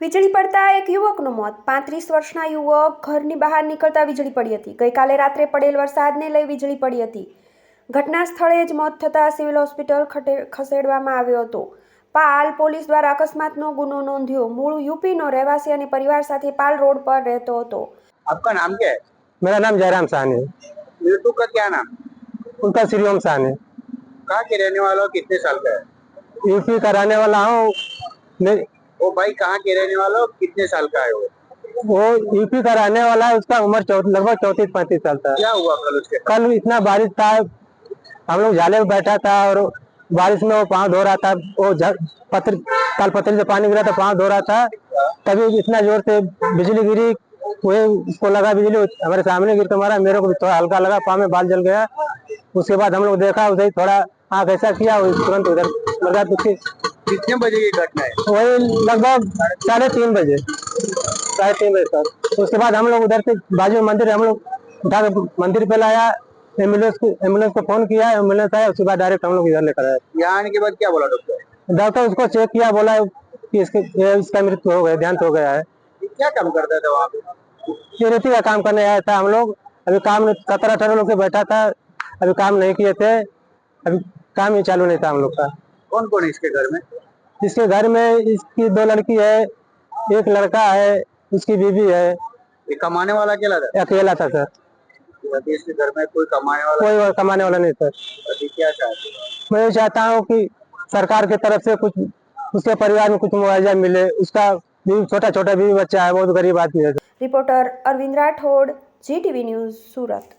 વીજળી પડતા એક યુવકનું મોત। 35 વર્ષના યુવક ઘરની બહાર નીકળતા વીજળી પડી હતી। ગઈકાલે રાત્રે પડેલ વરસાદને લઈ વીજળી પડી હતી। ઘટના સ્થળે જ મોત થતાં સિવિલ હોસ્પિટલ ખસેડવામાં આવ્યો હતો। પાલ પોલીસ દ્વારા અકસ્માતનો ગુનો નોંધ્યો। મૂળ यूपीનો રહેવાસી અને પરિવાર સાથે પાલ रोड पर રહેતો હતો। आपका नाम क्या है? मेरा नाम जयराम साहनी है। मृत्यु का क्या नाम? उनका श्रीओम साहनी। कहाँ के रहने वाला हो? कितने साल का है? यूपी का रहने वाला हूँ। वो भाई कहाँ के रहने वाला हो? कितने साल का है वो यूपी का रहने वाला है। उसका उम्र लगभग 34-35 साल था। क्या हुआ कल उसके? कल इतना बारिश था, हम लोग झाले में बैठा था और बारिश में वो पाँव धो रहा था। वो पत्री से पानी गिरा था, पाँव धो रहा था, तभी इतना जोर से बिजली गिरी। वही उसको लगा बिजली, हमारे सामने गिर के मारा। मेरे को भी थोड़ा हल्का लगा, पाँव में बाल जल गया। उसके बाद हम लोग देखा, उसे थोड़ा आँख ऐसा किया, तुरंत उधर मर गया। कितने बजे की घटना है? वही लगभग 3:30 बजे, 3:30 बजे तक। उसके बाद हम लोग उधर से बाजू में मंदिर, हम लोग उठा के मंदिर पे लाया। एम्बुलेंस को फोन किया, एम्बुलेंस आया। उसके बाद डायरेक्ट हम लोग इधर लेकर आए। यहाँ आने के बाद क्या बोला डॉक्टर? डॉक्टर उसको चेक किया, बोला कि इसका मृत्यु हो गया, देहांत हो गया है। क्या काम करता था वहाँ पे? ये रेती का काम करने आया था। हम लोग अभी काम 17-18 लोग से बैठा था, अभी काम नहीं किए थे। अभी काम ही चालू नहीं था हम लोग का। कौन कौन है इसके घर में? इसके घर में इसकी 2 लड़की है, एक लड़का है, उसकी बीवी है। ये कमाने वाला अकेला था? अकेला था सर। अभी इसके घर में कोई कमाने वाला? कोई और कमाने वाला नहीं सर। अभी क्या चाहते हो? मैं चाहता हूँ कि सरकार की तरफ से कुछ उसके परिवार में कुछ मुआवजा मिले। उसका भी छोटा बीवी बच्चा है, बहुत गरीब आदमी है। Reporter Arvind Rathod, GTV news, सूरत।